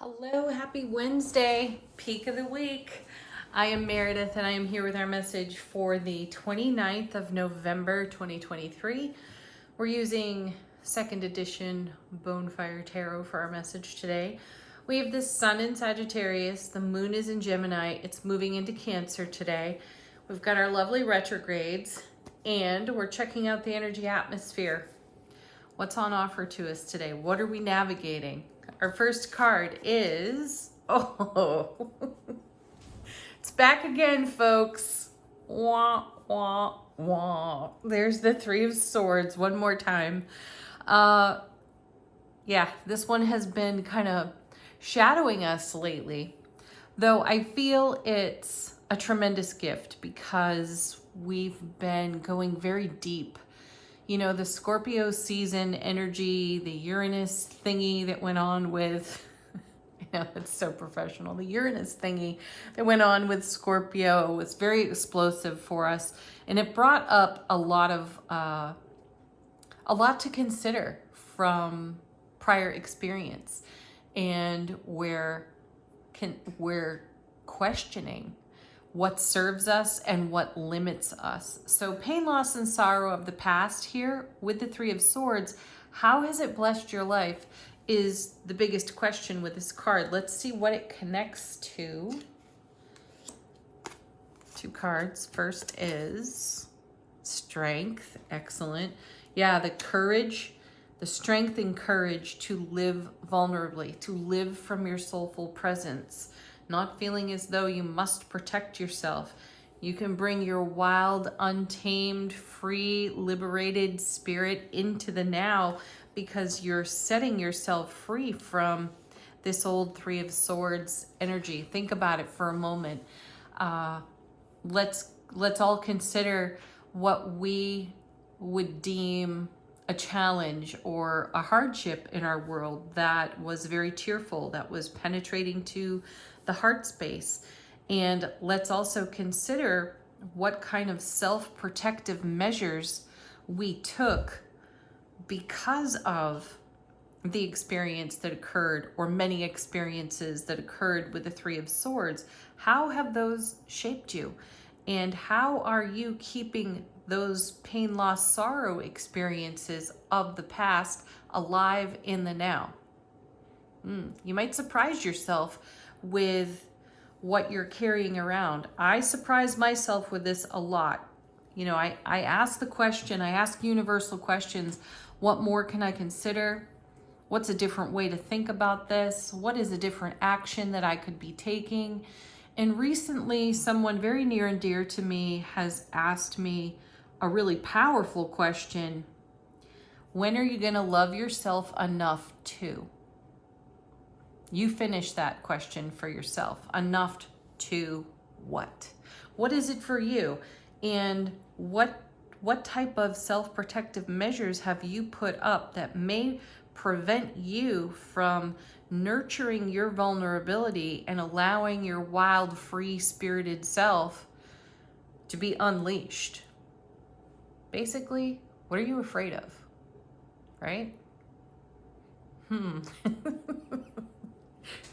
Hello, happy Wednesday, peak of the week. I am Meredith and I am here with our message for the 29th of November 2023. We're using second edition Bonefire Tarot for our message today. We have the sun in Sagittarius, the moon is in Gemini, it's moving into Cancer today. We've got our lovely retrogrades and we're checking out the energy atmosphere. What's on offer to us today? What are we navigating? Our first card is, it's back again, folks. Wah, wah, wah. There's the Three of Swords one more time. Yeah, this one has been kind of shadowing us lately, though I feel it's a tremendous gift because we've been going very deep. You know, the Scorpio season energy, the Uranus thingy that went on with, it's so professional. The Uranus thingy that went on with Scorpio was very explosive for us. And it brought up a lot to consider from prior experience. And we're questioning what serves us and what limits us. So pain, loss, and sorrow of the past here with the Three of Swords, how has it blessed your life is the biggest question with this card. Let's see what it connects to. Two cards. First is strength. Excellent. Yeah, the courage, the strength and courage to live vulnerably, to live from your soulful presence. Not feeling as though you must protect yourself. You can bring your wild, untamed, free, liberated spirit into the now because you're setting yourself free from this old Three of Swords energy. Think about it for a moment. Let's all consider what we would deem a challenge or a hardship in our world that was very tearful, that was penetrating to the heart space. And let's also consider what kind of self-protective measures we took because of the experience that occurred, or many experiences that occurred with the Three of Swords. How have those shaped you? And how are you keeping those pain, loss, sorrow experiences of the past alive in the now? You might surprise yourself with what you're carrying around. I surprise myself with this a lot. You know, I ask the question, I ask universal questions. What more can I consider? What's a different way to think about this? What is a different action that I could be taking? And recently, someone very near and dear to me has asked me a really powerful question. When are you going to love yourself enough to? You finish that question for yourself. Enough to what? What is it for you? And what type of self-protective measures have you put up that may prevent you from nurturing your vulnerability and allowing your wild, free-spirited self to be unleashed? Basically, what are you afraid of? Right?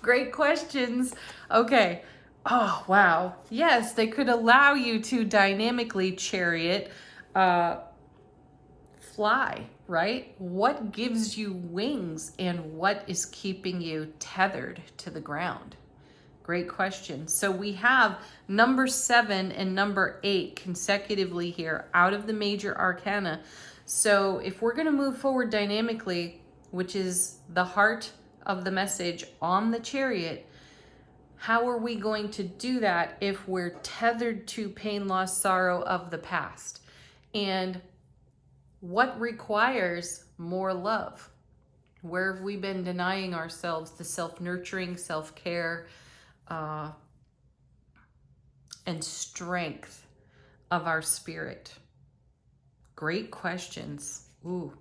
Great questions. Okay. Oh, wow. Yes, they could allow you to dynamically chariot, fly, right? What gives you wings and what is keeping you tethered to the ground? Great question. So we have number 7 and number 8 consecutively here out of the major arcana. So if we're going to move forward dynamically, which is the heart of the message on the chariot, how are we going to do that if we're tethered to pain, loss, sorrow of the past? And what requires more love? Where have we been denying ourselves the self-nurturing, self-care, and strength of our spirit? Great questions. Ooh.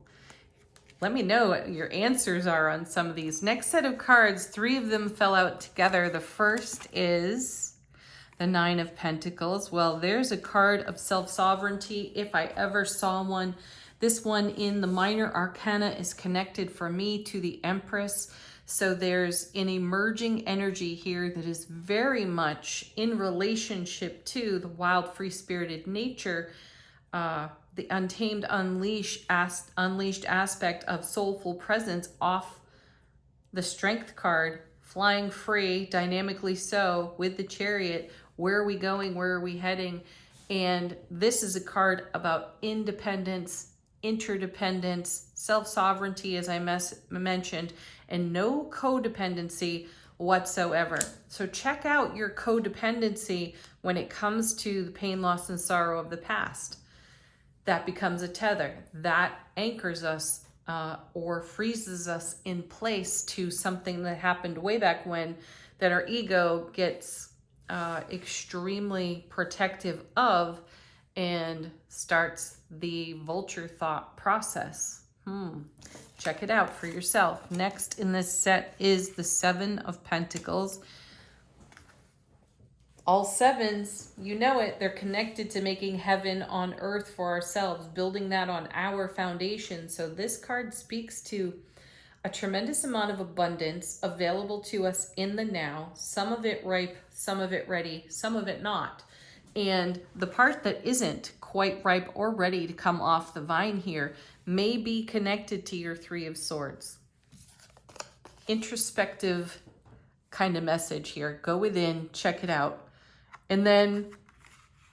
Let me know what your answers are on some of these. Next set of cards, 3 of them fell out together. The first is the 9 of Pentacles. Well, there's a card of self-sovereignty if I ever saw one. This one in the minor arcana is connected for me to the Empress. So there's an emerging energy here that is very much in relationship to the wild, free-spirited nature, the untamed, unleashed aspect of soulful presence off the Strength card, flying free, dynamically so, with the Chariot. Where are we going? Where are we heading? And this is a card about independence, interdependence, self-sovereignty, as I mentioned, and no codependency whatsoever. So check out your codependency when it comes to the pain, loss, and sorrow of the past. That becomes a tether. That anchors us or freezes us in place to something that happened way back when, that our ego gets extremely protective of and starts the vulture thought process. Check it out for yourself. Next in this set is the Seven of Pentacles. All sevens, you know it, they're connected to making heaven on earth for ourselves, building that on our foundation. So this card speaks to a tremendous amount of abundance available to us in the now, some of it ripe, some of it ready, some of it not. And the part that isn't quite ripe or ready to come off the vine here may be connected to your Three of Swords. Introspective kind of message here. Go within, check it out. And then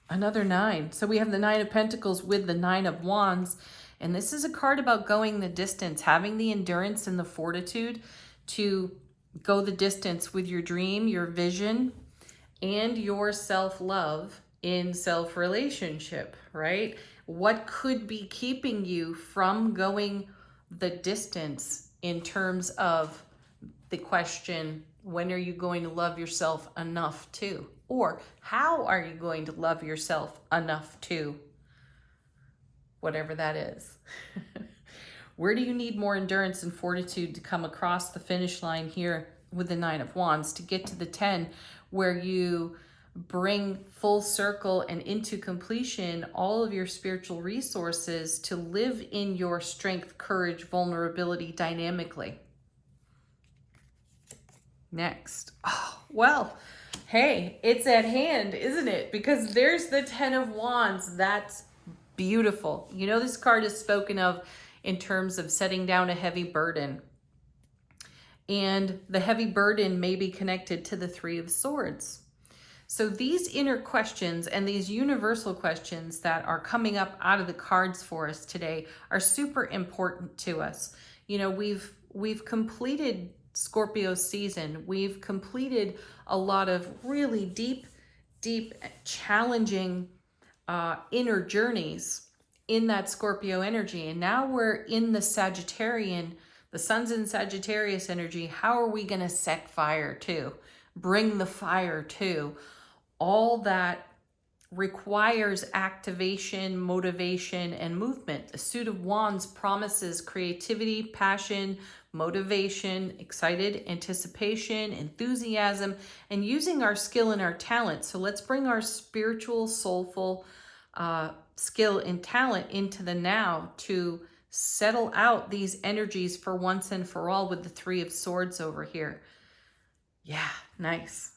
another 9. So we have the 9 of Pentacles with the 9 of Wands. And this is a card about going the distance, having the endurance and the fortitude to go the distance with your dream, your vision, and your self-love in self-relationship, right? What could be keeping you from going the distance in terms of the question, when are you going to love yourself enough to? Or how are you going to love yourself enough to? Whatever that is. Where do you need more endurance and fortitude to come across the finish line here with the 9 of Wands to get to the 10, where you bring full circle and into completion all of your spiritual resources to live in your strength, courage, vulnerability dynamically? Next. Oh, well, hey, it's at hand, isn't it? Because there's the 10 of Wands. That's beautiful. You know, this card is spoken of in terms of setting down a heavy burden. And the heavy burden may be connected to the Three of Swords. So these inner questions and these universal questions that are coming up out of the cards for us today are super important to us. You know, we've completed Scorpio season. We've completed a lot of really deep, challenging inner journeys in that Scorpio energy. And now we're in the Sagittarian, the sun's in Sagittarius energy. How are we going to set fire to? Bring the fire to? All that requires activation, motivation, and movement. The Suit of Wands promises creativity, passion, motivation, excited, anticipation, enthusiasm, and using our skill and our talent. So let's bring our spiritual, soulful skill and talent into the now to settle out these energies for once and for all with the Three of Swords over here. Yeah, nice.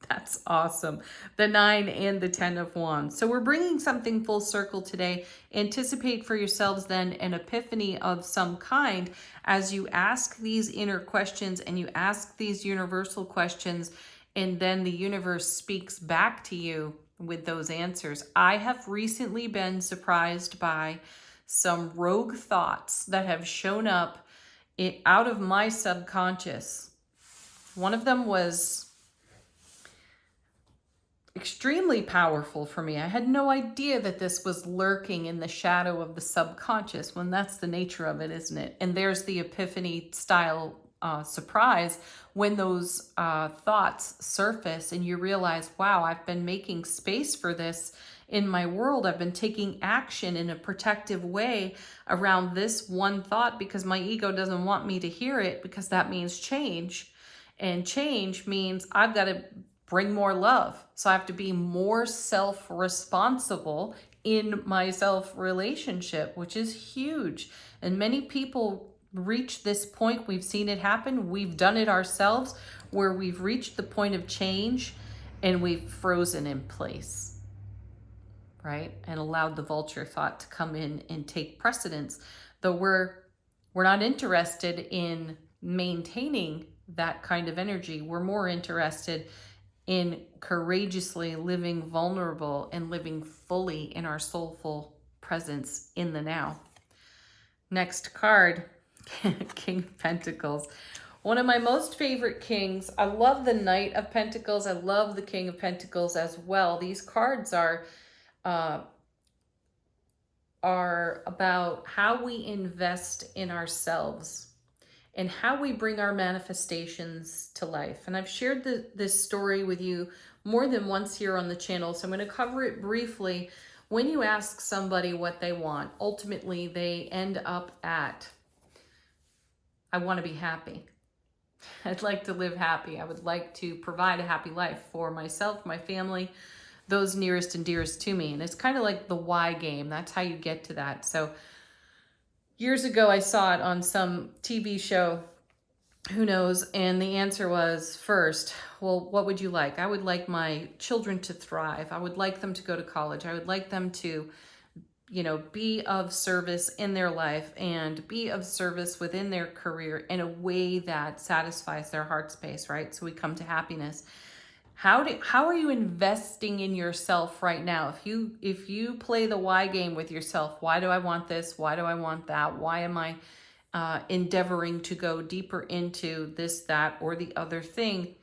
That's awesome. The 9 and the 10 of Wands. So we're bringing something full circle today. Anticipate for yourselves then an epiphany of some kind as you ask these inner questions and you ask these universal questions, and then the universe speaks back to you with those answers. I have recently been surprised by some rogue thoughts that have shown up out of my subconscious. One of them was extremely powerful for me. I had no idea that this was lurking in the shadow of the subconscious, when that's the nature of it, isn't it? And there's the epiphany style surprise when those thoughts surface and you realize, wow, I've been making space for this in my world. I've been taking action in a protective way around this one thought because my ego doesn't want me to hear it, because that means change. And change means I've got to bring more love. So I have to be more self-responsible in my self-relationship, which is huge. And many people reached this point. We've seen it happen. We've done it ourselves, where we've reached the point of change and we've frozen in place, right? And allowed the vulture thought to come in and take precedence. Though we're not interested in maintaining that kind of energy. We're more interested in courageously living vulnerable and living fully in our soulful presence in the now. Next card, King of Pentacles. One of my most favorite kings. I love the Knight of Pentacles. I love the King of Pentacles as well. These cards are about how we invest in ourselves and how we bring our manifestations to life. And I've shared this story with you more than once here on the channel, so I'm going to cover it briefly. When you ask somebody what they want, ultimately they end up at, I want to be happy. I'd like to live happy. I would like to provide a happy life for myself, my family, those nearest and dearest to me. And it's kind of like the why game. That's how you get to that. So years ago, I saw it on some TV show, who knows, and the answer was, first, well, what would you like? I would like my children to thrive. I would like them to go to college. I would like them to, be of service in their life and be of service within their career in a way that satisfies their heart space, right? So we come to happiness. How are you investing in yourself right now? If you play the why game with yourself, why do I want this? Why do I want that? Why am I endeavoring to go deeper into this, that, or the other thing?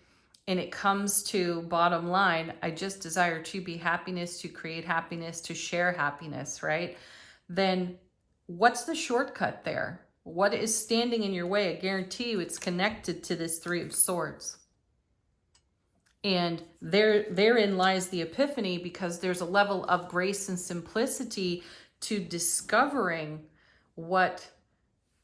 And it comes to bottom line, I just desire to be happiness, to create happiness, to share happiness, right? Then what's the shortcut there? What is standing in your way? I guarantee you it's connected to this Three of Swords. And therein lies the epiphany, because there's a level of grace and simplicity to discovering what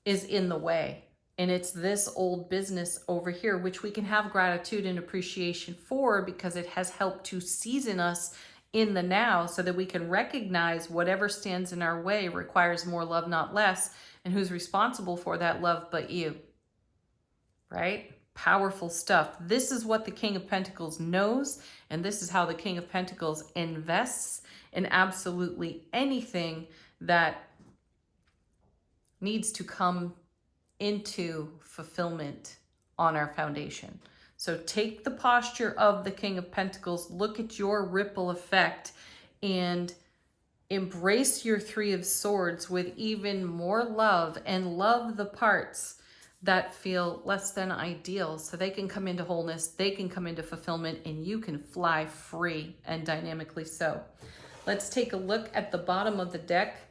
is in the way. And it's this old business over here, which we can have gratitude and appreciation for, because it has helped to season us in the now so that we can recognize whatever stands in our way requires more love, not less. And who's responsible for that love but you, right? Powerful stuff. This is what the King of Pentacles knows, and this is how the King of Pentacles invests in absolutely anything that needs to come into fulfillment on our foundation. So take the posture of the King of Pentacles, look at your ripple effect, and embrace your Three of Swords with even more love, and love the parts that feel less than ideal, so they can come into wholeness, they can come into fulfillment, and you can fly free, and dynamically so. Let's take a look at the bottom of the deck.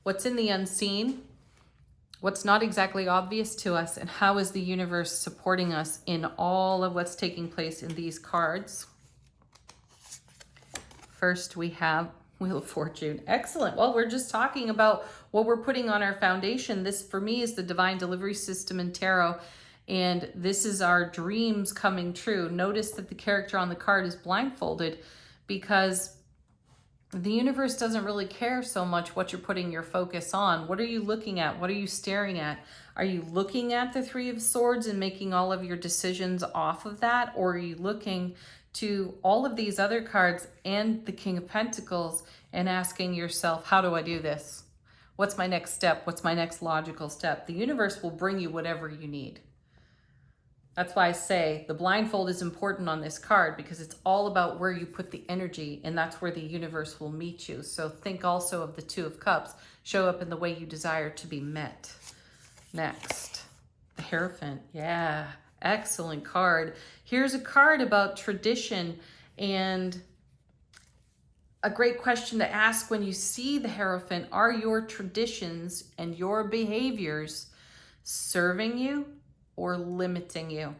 What's in the unseen? What's not exactly obvious to us, and how is the universe supporting us in all of what's taking place in these cards? First, we have Wheel of Fortune. Excellent. Well, we're just talking about what we're putting on our foundation. This, for me, is the Divine Delivery System in Tarot, and this is our dreams coming true. Notice that the character on the card is blindfolded, because the universe doesn't really care so much what you're putting your focus on. What are you looking at? What are you staring at? Are you looking at the Three of Swords and making all of your decisions off of that? Or are you looking to all of these other cards and the King of Pentacles and asking yourself, how do I do this? What's my next step? What's my next logical step? The universe will bring you whatever you need. That's why I say the blindfold is important on this card, because it's all about where you put the energy, and that's where the universe will meet you. So think also of the Two of Cups. Show up in the way you desire to be met. Next, the Hierophant. Yeah, excellent card. Here's a card about tradition, and a great question to ask when you see the Hierophant: are your traditions and your behaviors serving you or limiting you?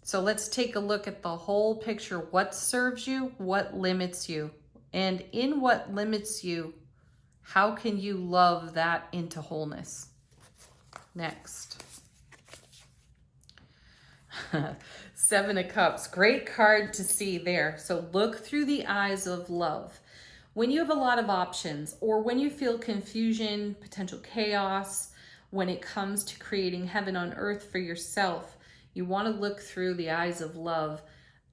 So let's take a look at the whole picture. What serves you? What limits you? And in what limits you, how can you love that into wholeness? Next. Seven of Cups. Great card to see there. So look through the eyes of love. When you have a lot of options, or when you feel confusion, potential chaos, when it comes to creating heaven on earth for yourself, you want to look through the eyes of love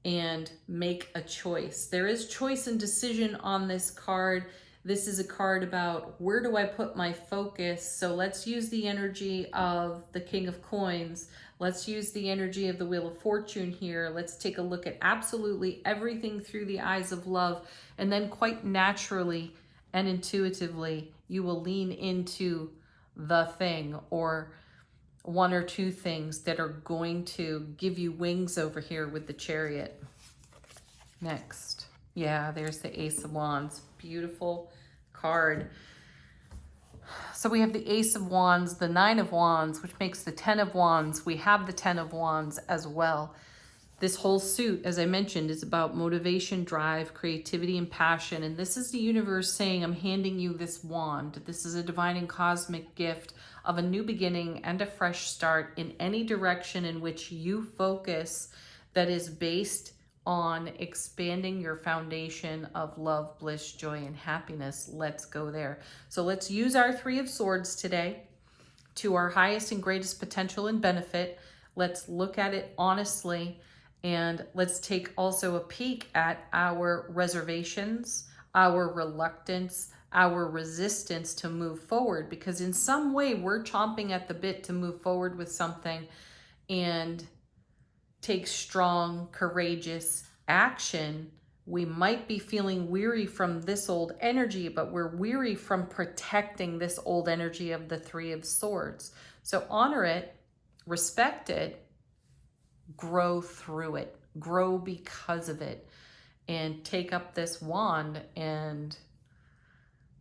and make a choice. There is choice and decision on this card. This is a card about where do I put my focus? So let's use the energy of the King of Coins. Let's use the energy of the Wheel of Fortune here. Let's take a look at absolutely everything through the eyes of love. And then quite naturally and intuitively, you will lean into the thing or one or two things that are going to give you wings over here with the Chariot. Next. Yeah, there's the Ace of Wands. Beautiful card. So we have the Ace of Wands, the Nine of Wands, which makes the Ten of Wands. We have the Ten of Wands as well. This whole suit, as I mentioned, is about motivation, drive, creativity, and passion. And this is the universe saying, I'm handing you this wand. This is a divine and cosmic gift of a new beginning and a fresh start in any direction in which you focus that is based on expanding your foundation of love, bliss, joy, and happiness. Let's go there. So let's use our Three of Swords today to our highest and greatest potential and benefit. Let's look at it honestly. And let's take also a peek at our reservations, our reluctance, our resistance to move forward, because in some way we're chomping at the bit to move forward with something and take strong, courageous action. We might be feeling weary from this old energy, but we're weary from protecting this old energy of the Three of Swords. So honor it, respect it, grow through it, grow because of it, and take up this wand and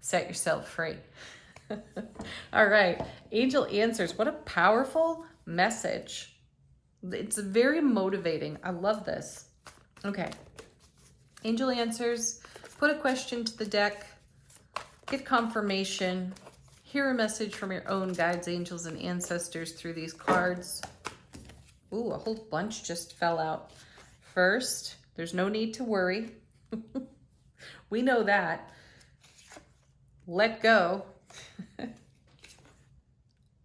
set yourself free. All right, angel answers. What a powerful message. It's very motivating. I love this. Okay, angel answers. Put a question to the deck, get confirmation, hear a message from your own guides, angels, and ancestors through these cards. Ooh, a whole bunch just fell out. First, there's no need to worry. We know that. Let go.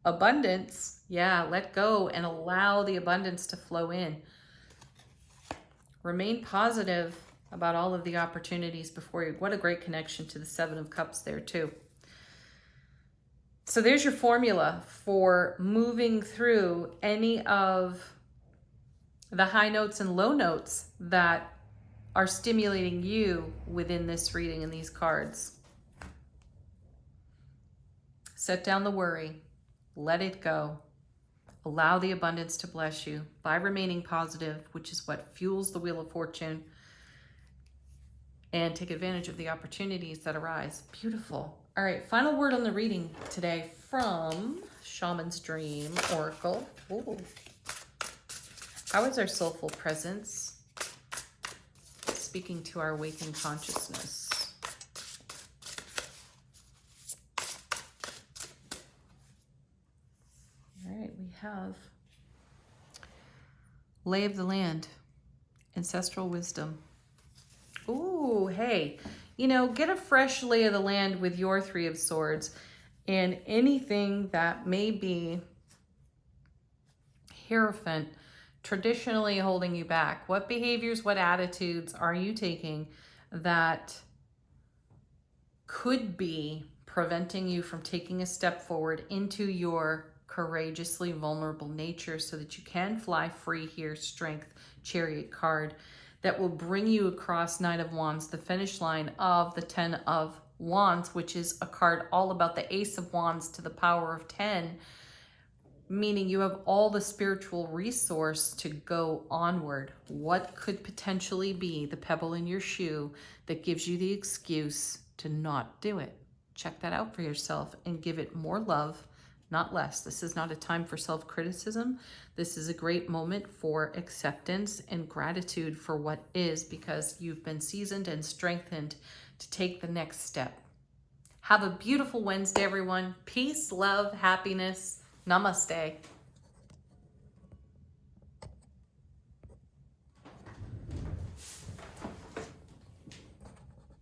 Abundance. Yeah, let go and allow the abundance to flow in. Remain positive about all of the opportunities before you. What a great connection to the Seven of Cups there too. So there's your formula for moving through any of the high notes and low notes that are stimulating you within this reading and these cards. Set down the worry, let it go, allow the abundance to bless you by remaining positive, which is what fuels the Wheel of Fortune, and take advantage of the opportunities that arise. Beautiful. All right, final word on the reading today from Shaman's Dream Oracle. Ooh. How is our soulful presence speaking to our awakened consciousness? All right, we have Lay of the Land, Ancestral Wisdom. Ooh, hey, you know, get a fresh lay of the land with your Three of Swords, and anything that may be hierophant, traditionally holding you back. What behaviors, what attitudes are you taking that could be preventing you from taking a step forward into your courageously vulnerable nature so that you can fly free here? Strength, Chariot card that will bring you across Nine of Wands, the finish line of the Ten of Wands, which is a card all about the Ace of Wands to the power of 10, meaning you have all the spiritual resource to go onward. What could potentially be the pebble in your shoe that gives you the excuse to not do it? Check that out for yourself and give it more love, not less. This is not a time for self-criticism. This is a great moment for acceptance and gratitude for what is, because you've been seasoned and strengthened to take the next step. Have a beautiful Wednesday, everyone. Peace, love, happiness. Namaste.